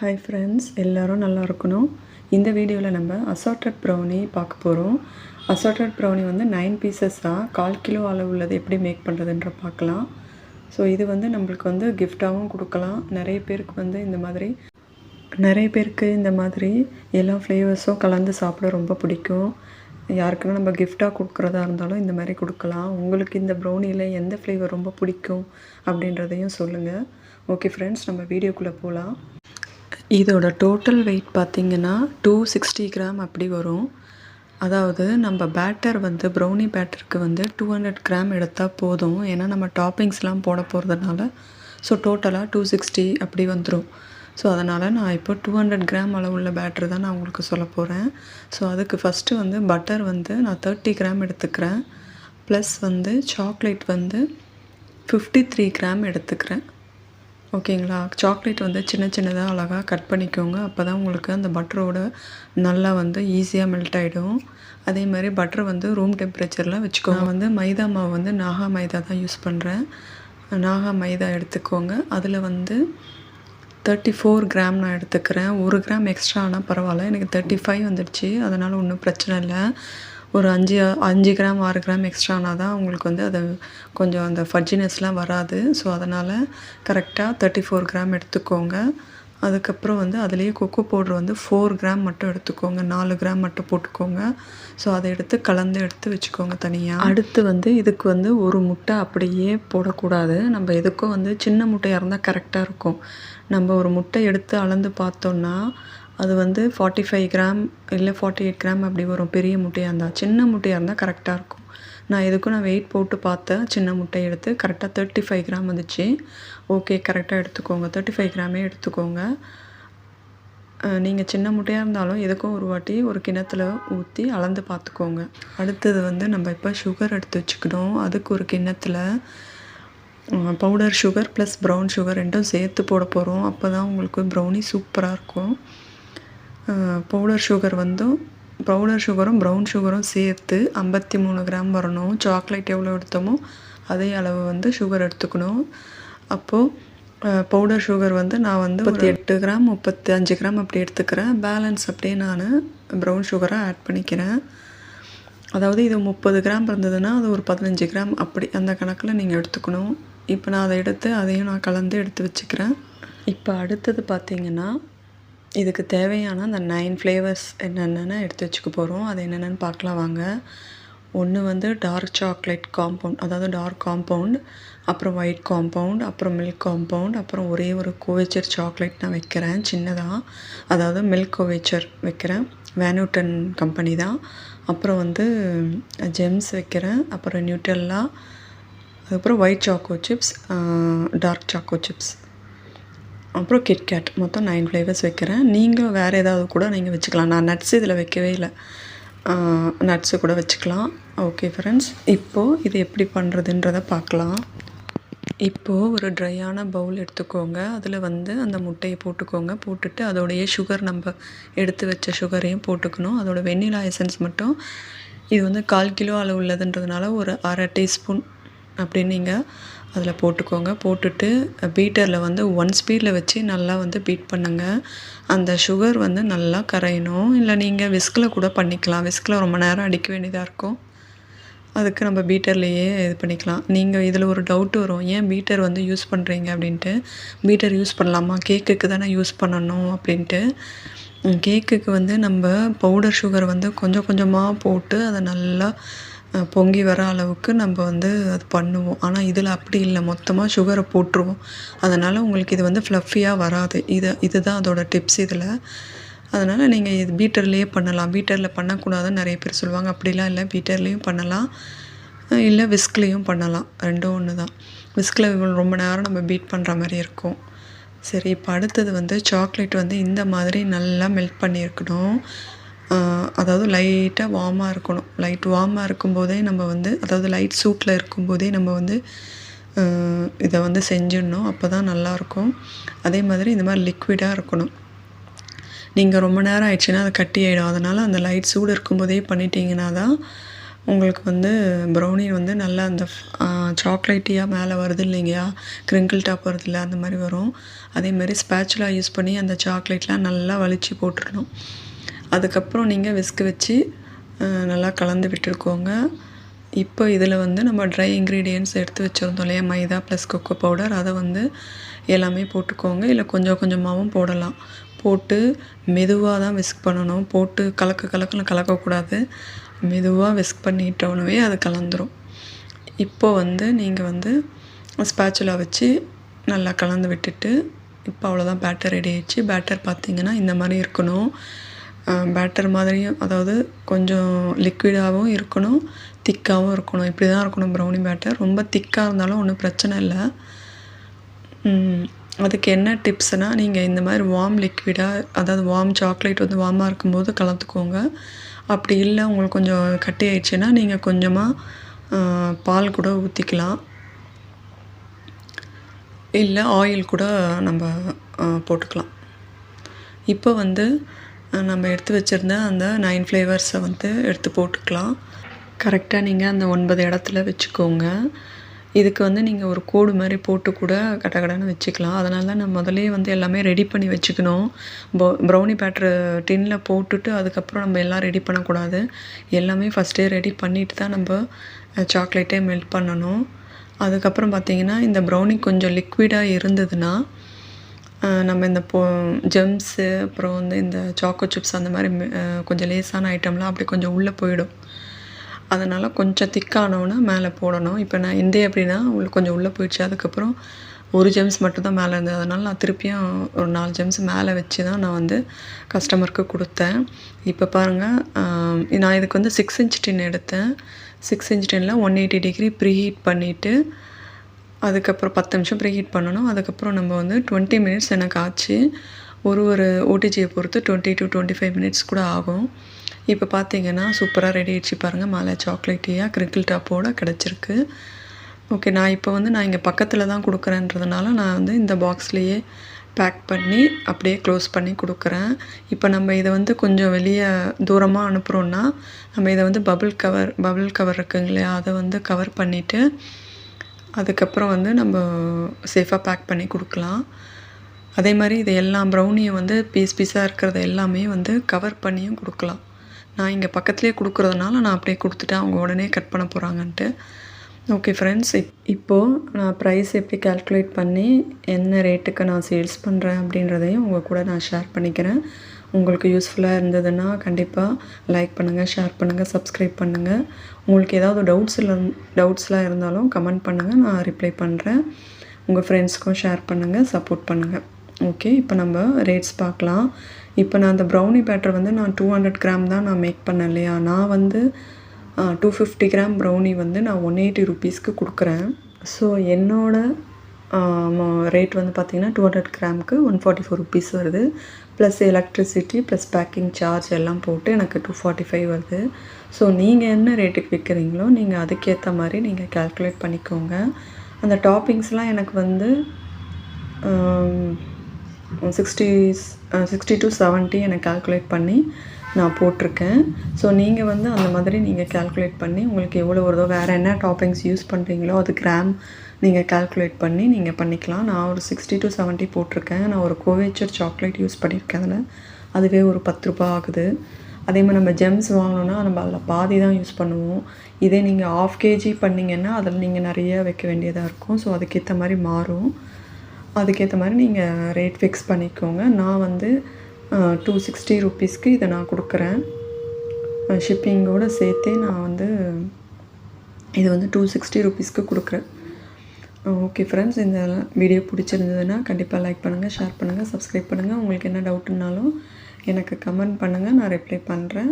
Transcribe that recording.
Hi friends, எல்லோரும் நல்லா இருக்கணும். இந்த வீடியோவில் நம்ம அசார்ட்டட் ப்ரௌனி பார்க்க போகிறோம். அசார்ட்டட் ப்ரௌனி வந்து 9 பீசஸாக 1/4 கிலோ அளவு உள்ளது எப்படி மேக் பண்ணுறதுன்ற பார்க்கலாம். ஸோ இது வந்து நம்மளுக்கு வந்து கிஃப்டாகவும் கொடுக்கலாம். நிறைய பேருக்கு இந்த மாதிரி எல்லா ஃப்ளேவர்ஸும் கலந்து சாப்பிட ரொம்ப பிடிக்கும். யாருக்குன்னா நம்ம கிஃப்டாக கொடுக்குறதா இருந்தாலும் இந்த மாதிரி கொடுக்கலாம். உங்களுக்கு இந்த ப்ரௌனியில் எந்த ஃப்ளேவர் ரொம்ப பிடிக்கும் அப்படின்றதையும் சொல்லுங்கள். ஓகே ஃப்ரெண்ட்ஸ், நம்ம வீடியோக்குள்ளே போகலாம். இதோட டோட்டல் வெயிட் பார்த்திங்கன்னா 260 கிராம் அப்படி வரும். அதாவது நம்ம பேட்டர் வந்து ப்ரௌனி பேட்டருக்கு வந்து 200 கிராம் எடுத்தால் போதும். ஏன்னா நம்ம டாப்பிங்ஸ்லாம் போட போகிறதுனால ஸோ டோட்டலாக 260 அப்படி வந்துடும். ஸோ அதனால் நான் இப்போ 200 கிராம் அளவுள்ள பேட்டர் தான் நான் உங்களுக்கு சொல்ல போகிறேன். ஸோ அதுக்கு ஃபஸ்ட்டு வந்து பட்டர் வந்து நான் 30 கிராம் எடுத்துக்கிறேன். ப்ளஸ் வந்து சாக்லேட் வந்து 53 கிராம் எடுத்துக்கிறேன். ஓகேங்களா? சாக்லேட் வந்து சின்ன சின்னதாக அழகாக கட் பண்ணிக்கோங்க. அப்போ தான் உங்களுக்கு அந்த பட்டரோட நல்லா வந்து ஈஸியாக மெல்ட் ஆகிடும். அதே மாதிரி பட்டர் வந்து ரூம் டெம்பரேச்சரில் வச்சுக்கோங்க. நான் வந்து மைதா மாவு வந்து நாகா மைதா தான் யூஸ் பண்ணுறேன். நாகா மைதா எடுத்துக்கோங்க. அதில் வந்து 34 கிராம் நான் எடுத்துக்கிறேன். 1 கிராம் எக்ஸ்ட்ரா ஆனால் பரவாயில்ல. எனக்கு 35 வந்துடுச்சு. அதனால் ஒன்றும் பிரச்சனை இல்லை. ஒரு 5 கிராம் 6 கிராம் எக்ஸ்ட்ரா ஆனால் தான் உங்களுக்கு வந்து அது கொஞ்சம் அந்த ஃபட்ஜினஸ்லாம் வராது. ஸோ அதனால் கரெக்டாக 34 கிராம் எடுத்துக்கோங்க. அதுக்கப்புறம் வந்து அதுலேயே கொக்கோ பவுட்ரு வந்து 4 கிராம் மட்டும் எடுத்துக்கோங்க. 4 கிராம் மட்டும் போட்டுக்கோங்க. ஸோ அதை எடுத்து வச்சுக்கோங்க தனியாக. அடுத்து வந்து இதுக்கு வந்து ஒரு முட்டை அப்படியே போடக்கூடாது. நம்ம எதுக்கும் வந்து சின்ன முட்டையாக இருந்தால் கரெக்டாக இருக்கும். நம்ம ஒரு முட்டை எடுத்து அளந்து பார்த்தோன்னா அது வந்து 45 கிராம் இல்லை 48 கிராம் அப்படி வரும். பெரிய முட்டையாக இருந்தால். சின்ன முட்டையாக இருந்தால் கரெக்டாக இருக்கும். நான் வெயிட் போட்டு பார்த்தேன். சின்ன முட்டை எடுத்து கரெக்டாக 35 கிராம் வந்துச்சு. ஓகே, கரெக்டாக எடுத்துக்கோங்க. 35 கிராமே எடுத்துக்கோங்க. நீங்கள் சின்ன முட்டையாக இருந்தாலும் எதுக்கும் ஒரு வாட்டி ஒரு கிண்ணத்தில் ஊற்றி அளந்து பார்த்துக்கோங்க. அடுத்தது வந்து நம்ம இப்போ சுகர் எடுத்து வச்சுக்கணும். அதுக்கு ஒரு கிண்ணத்தில் powder sugar plus brown sugar ரெண்டும் சேர்த்து போட போகிறோம். அப்போ தான் உங்களுக்கு ப்ரௌனி சூப்பராக இருக்கும். பவுடர் சுகரும் ப்ரௌன் சுகரும் சேர்த்து 53 கிராம் வரணும். சாக்லேட் எவ்வளோ எடுத்தோமோ அதே அளவு வந்து சுகர் எடுத்துக்கணும். அப்போது பவுடர் சுகர் வந்து நான் வந்து 38 கிராம் 35 கிராம் அப்படி எடுத்துக்கிறேன். பேலன்ஸ் அப்படியே நான் ப்ரௌன் சுகராக ஆட் பண்ணிக்கிறேன். அதாவது இது 30 கிராம் இருந்ததுன்னா அது ஒரு 15 கிராம் அப்படி அந்த கணக்கில் நீங்கள் எடுத்துக்கணும். இப்போ நான் அதை அதையும் நான் கலந்து எடுத்து வச்சுக்கிறேன். இப்போ அடுத்தது பார்த்திங்கன்னா இதுக்கு தேவையான அந்த 9 ஃப்ளேவர்ஸ் என்னென்னு எடுத்து வச்சுக்க போகிறோம். அது என்னென்னு பார்க்கலாம் வாங்க. ஒன்று வந்து டார்க் சாக்லேட் காம்பவுண்ட், அதாவது டார்க் காம்பவுண்ட், அப்புறம் ஒயிட் காம்பவுண்ட், அப்புறம் மில்க் காம்பவுண்ட், அப்புறம் ஒரே ஒரு கோவேச்சர் சாக்லேட் நான் வைக்கிறேன் சின்னதாக. அதாவது மில்க் கோவேச்சர் வைக்கிறேன். வேனூட்டன் கம்பெனி தான். அப்புறம் வந்து ஜெம்ஸ் வைக்கிறேன். அப்புறம் நியூட்டெல்லா, அதுக்கப்புறம் white choco chips, dark choco chips, அப்புறம் கிட்கேட். மொத்தம் 9 ஃப்ளேவர்ஸ் வைக்கிறேன். நீங்கள் வேறு ஏதாவது கூட நீங்கள் வச்சுக்கலாம். நான் நட்ஸ் இதில் வைக்கவே இல்லை. நட்ஸு கூட வச்சுக்கலாம். ஓகே ஃப்ரெண்ட்ஸ், இப்போது இது எப்படி பண்ணுறதுன்றதை பார்க்கலாம். இப்போது ஒரு ட்ரையான பவுல் எடுத்துக்கோங்க. அதில் வந்து அந்த முட்டையை போட்டுக்கோங்க. போட்டுட்டு அதோடைய சுகர் நம்ம எடுத்து வச்ச சுகரையும் போட்டுக்கணும். அதோட வெண்ணிலா எசன்ஸ் மட்டும் இது வந்து 1/4 கிலோ அளவு உள்ளதுன்றதுனால ஒரு அரை டீஸ்பூன் அப்படின்னு நீங்கள் அதில் போட்டுக்கோங்க. போட்டுட்டு பீட்டரில் வந்து 1 ஸ்பீடில் வச்சு நல்லா வந்து பீட் பண்ணுங்கள். அந்த சுகர் வந்து நல்லா கரையணும். இல்லை நீங்கள் விஸ்கில் கூட பண்ணிக்கலாம். விஸ்கில் ரொம்ப நேரம் அடிக்க வேண்டியதாக இருக்கும். அதுக்கு நம்ம பீட்டர்லேயே இது பண்ணிக்கலாம். நீங்கள் இதில் ஒரு டவுட் வரும், ஏன் பீட்டர் வந்து யூஸ் பண்ணுறீங்க அப்படின்ட்டு. பீட்டர் யூஸ் பண்ணலாமா, கேக்குக்கு தானே யூஸ் பண்ணணும் அப்படின்ட்டு. கேக்குக்கு வந்து நம்ம பவுடர் சுகர் வந்து கொஞ்சம் கொஞ்சமாக போட்டு அதை நல்லா பொங்கி வர அளவுக்கு நம்ம வந்து அது பண்ணுவோம். ஆனால் இதில் அப்படி இல்லை, மொத்தமாக சுகரை போட்டுருவோம். அதனால் உங்களுக்கு இது வந்து ஃப்ளஃபியாக வராது. இதுதான் அதோட டிப்ஸ் இதில். அதனால் நீங்கள் இது பீட்டர்லேயே பண்ணலாம். பீட்டரில் பண்ணக்கூடாதுன்னு நிறைய பேர் சொல்லுவாங்க. அப்படிலாம் இல்லை, பீட்டர்லேயும் பண்ணலாம், இல்லை விஸ்க்லேயும் பண்ணலாம். ரெண்டும் ஒன்று தான். விஸ்கில் ரொம்ப நேரம் நம்ம பீட் பண்ணுற மாதிரி இருக்கும். சரி, இப்போ அடுத்தது வந்து சாக்லேட் வந்து இந்த மாதிரி நல்லா மெல்ட் பண்ணியிருக்கணும். அதாவது லைட்டாக வார்மாக இருக்கணும். லைட் வார்மாக இருக்கும்போதே நம்ம வந்து, அதாவது லைட் சூட்டில் இருக்கும்போதே நம்ம வந்து இதை வந்து செஞ்சிடணும். அப்போ தான் நல்லாயிருக்கும். அதே மாதிரி இந்த மாதிரி லிக்விடாக இருக்கணும். நீங்கள் ரொம்ப நேரம் ஆயிடுச்சுன்னா அது கட்டி ஆகிடும். அதனால் அந்த லைட் சூடு இருக்கும்போதே பண்ணிட்டீங்கன்னா தான் உங்களுக்கு வந்து ப்ரௌனி வந்து நல்லா அந்த சாக்லேட்டியாக மேலே வருது இல்லைங்கயா, கிரிங்கிள் டாப் வருது இல்லை, அந்த மாதிரி வரும். அதேமாதிரி ஸ்பேச்சுலா யூஸ் பண்ணி அந்த சாக்லேட்லாம் நல்லா வலிச்சு போட்டுடணும். அதுக்கப்புறம் நீங்கள் விஸ்க் வச்சு நல்லா கலந்து விட்டுருக்கோங்க. இப்போ இதில் வந்து நம்ம ட்ரை இன்க்ரீடியன்ட்ஸ் எடுத்து வச்சுருந்தோம் இல்லையா, மைதா ப்ளஸ் கொக்கோ பவுடர், அதை வந்து எல்லாமே போட்டுக்கோங்க. இல்லை கொஞ்சம் கொஞ்சமாகவும் போடலாம். போட்டு மெதுவாக தான் விஸ்க் பண்ணணும். போட்டு கலக்கணும்னு கலக்கக்கூடாது. மெதுவாக விஸ்க் பண்ணிட்டோன்னே அது கலந்துரும். இப்போ வந்து நீங்கள் வந்து ஸ்பேச்சுலா வச்சு நல்லா கலந்து விட்டுட்டு, இப்போ அவ்வளோதான், பேட்டர் ரெடி ஆயிடுச்சு. பேட்டர் பார்த்திங்கன்னா இந்த மாதிரி இருக்கணும். பேட்டர் மாதிரியும், அதாவது கொஞ்சம் லிக்விடாகவும் இருக்கணும், திக்காகவும் இருக்கணும். இப்படி தான் இருக்கணும் ப்ரௌனி பேட்டர். ரொம்ப திக்காக இருந்தாலும் ஒன்றும் பிரச்சனை இல்லை. அதுக்கு என்ன டிப்ஸ்னால், நீங்கள் இந்த மாதிரி வார்ம் லிக்விடாக, அதாவது வார்ம் சாக்லேட் வந்து வார்மாக இருக்கும்போது கலந்துக்கோங்க. அப்படி இல்லை உங்களுக்கு கொஞ்சம் கட்டி ஆயிடுச்சுன்னா நீங்கள் கொஞ்சமாக பால் கூட ஊற்றிக்கலாம். இல்லை ஆயில் கூட நம்ம போட்டுக்கலாம். இப்போ வந்து நம்ம எடுத்து வச்சுருந்த அந்த 9 ஃப்ளேவர்ஸை வந்து எடுத்து போட்டுக்கலாம். கரெக்டாக நீங்கள் அந்த 9 இடத்துல வச்சுக்கோங்க. இதுக்கு வந்து நீங்கள் ஒரு கோடு மாதிரி போட்டு கூட கடகடன்னு வச்சுக்கலாம். அதனால தான் நான் முதலே வந்து எல்லாமே ரெடி பண்ணி வச்சுக்கணும். ப்ரௌனி பேட்டர் டின்னில் போட்டுட்டு அதுக்கப்புறம் நம்ம எல்லாம் ரெடி பண்ணக்கூடாது. எல்லாமே ஃபஸ்ட்டே ரெடி பண்ணிவிட்டு தான் நம்ம சாக்லேட்டே மெல்ட் பண்ணணும். அதுக்கப்புறம் பார்த்திங்கன்னா, இந்த ப்ரௌனி கொஞ்சம் லிக்விடாக இருந்ததுன்னா நம்ம இந்த ஜெம்ஸு அப்புறம் வந்து இந்த சாக்கோ சிப்ஸ் அந்த மாதிரி கொஞ்சம் லேசான ஐட்டம்லாம் அப்படி கொஞ்சம் உள்ளே போயிடும். அதனால் கொஞ்சம் திக்கானோன்னா மேலே போடணும். இப்போ நான் எப்படின்னா கொஞ்சம் உள்ளே போயிடுச்சு. அதுக்கப்புறம் ஒரு ஜெம்ஸ் மட்டும் தான் மேலே இருந்தது. அதனால் நான் திருப்பியும் ஒரு 4 ஜெம்ஸ் மேலே வச்சு தான் நான் வந்து கஸ்டமருக்கு கொடுத்தேன். இப்போ பாருங்கள், நான் இதுக்கு வந்து 6 இன்ச் டின் எடுத்தேன். 6 இன்ச் டின்னில் 180 டிகிரி ப்ரீ ஹீட் பண்ணிவிட்டு, அதுக்கப்புறம் 10 நிமிஷம் ப்ரீ ஹீட் பண்ணணும். அதுக்கப்புறம் நம்ம வந்து 20 மினிட்ஸ் எனக்கு ஆச்சு. ஒரு ஓடிஜியை பொறுத்து 20 to 25 மினிட்ஸ் கூட ஆகும். இப்போ பார்த்தீங்கன்னா சூப்பராக ரெடி ஆகிடுச்சு பாருங்கள். மேலே சாக்லேட்டியாக கிரிங்கிள் டாப்போடு கிடச்சிருக்கு. ஓகே, நான் இப்போ வந்து நான் இங்கே பக்கத்தில் தான் கொடுக்குறேன்றதுனால நான் வந்து இந்த பாக்ஸ்லேயே பேக் பண்ணி அப்படியே க்ளோஸ் பண்ணி கொடுக்குறேன். இப்போ நம்ம இதை வந்து கொஞ்சம் வெளியே தூரமாக அனுப்புகிறோன்னா நம்ம இதை வந்து பபிள் கவர் இருக்குங்க இல்லையா, அதை வந்து கவர் பண்ணிவிட்டு அதுக்கப்புறம் வந்து நம்ம சேஃபாக பேக் பண்ணி கொடுக்கலாம். அதே மாதிரி இது எல்லா ப்ரௌனியும் வந்து பீஸாக இருக்கிறத எல்லாமே வந்து கவர் பண்ணியும் கொடுக்கலாம். நான் இங்கே பக்கத்துலேயே கொடுக்குறதுனால நான் அப்படியே கொடுத்துட்டேன், அவங்க உடனே கட் பண்ண போகிறாங்கன்ட்டு. ஓகே ஃப்ரெண்ட்ஸ், இப்போது நான் ப்ரைஸ் எப்படி கால்குலேட் பண்ணி என்ன ரேட்டுக்கு நான் சேல்ஸ் பண்ணுறேன் அப்படின்றதையும் உங்கள் கூட நான் ஷேர் பண்ணிக்கிறேன். உங்களுக்கு யூஸ்ஃபுல்லாக இருந்ததுன்னா கண்டிப்பாக லைக் பண்ணுங்கள், ஷேர் பண்ணுங்கள், சப்ஸ்கிரைப் பண்ணுங்கள். உங்களுக்கு ஏதாவது டவுட்ஸ்லாம் இருந்தாலும் கமெண்ட் பண்ணுங்கள், நான் ரிப்ளை பண்ணுறேன். உங்கள் ஃப்ரெண்ட்ஸ்க்கும் ஷேர் பண்ணுங்கள், சப்போர்ட் பண்ணுங்கள். ஓகே, இப்போ நம்ம ரேட்ஸ் பார்க்கலாம். இப்போ நான் அந்த ப்ரௌனி பேட்டர் வந்து நான் 200 கிராம் தான் நான் மேக் பண்ணேன் இல்லையா, நான் வந்து 250 கிராம் ப்ரௌனி வந்து நான் 180 ருபீஸ்க்கு கொடுக்குறேன். ஸோ என்னோடய ரேட் வந்து பார்த்திங்கன்னா 200 கிராமுக்கு 144 ருபீஸ் வருது. Plus electricity plus packing charge எல்லாம் போட்டு எனக்கு 245 வருது. ஸோ நீங்கள் என்ன ரேட்டுக்கு விற்கிறீங்களோ நீங்கள் அதுக்கேற்ற மாதிரி நீங்கள் கால்குலேட் பண்ணிக்கோங்க. அந்த டாப்பிங்ஸ்லாம் எனக்கு வந்து 60 to 70 எனக்கு கால்குலேட் பண்ணி நான் போட்டிருக்கேன். ஸோ நீங்கள் வந்து அந்த மாதிரி நீங்கள் கால்குலேட் பண்ணி உங்களுக்கு எவ்வளோ வருதோ, வேறு என்ன டாப்பிங்ஸ் யூஸ் பண்ணுறீங்களோ அது கிராம் நீங்கள் கால்குலேட் பண்ணி நீங்கள் பண்ணிக்கலாம். நான் ஒரு 60 to 70 போட்டிருக்கேன். நான் ஒரு கோவேச்சர் சாக்லேட் யூஸ் பண்ணியிருக்கேன். அதில் அதுவே ஒரு 10 ரூபாய் ஆகுது. அதே மாதிரி நம்ம ஜெம்ஸ் வாங்கினோன்னா நம்ம அதில் பாதி தான் யூஸ் பண்ணுவோம். இதே நீங்கள் 1/2 kg பண்ணிங்கன்னா அதில் நீங்கள் நிறைய வைக்க வேண்டியதாக இருக்கும். ஸோ அதுக்கேற்ற மாதிரி மாறும். அதுக்கேற்ற மாதிரி நீங்கள் ரேட் ஃபிக்ஸ் பண்ணிக்கோங்க. நான் வந்து 260 ருபீஸ்க்கு இதை நான் கொடுக்குறேன். ஷிப்பிங்கோடு சேர்த்தே நான் வந்து இது வந்து 260 ருபீஸ்க்கு கொடுக்குறேன். ஓகே ஃப்ரெண்ட்ஸ், இந்த வீடியோ பிடிச்சிருந்ததுன்னா கண்டிப்பாக லைக் பண்ணுங்கள், ஷேர் பண்ணுங்கள், சப்ஸ்கிரைப் பண்ணுங்கள். உங்களுக்கு என்ன டவுட்டுன்னாலும் எனக்கு கமெண்ட் பண்ணுங்கள், நான் ரிப்ளை பண்ணுறேன்.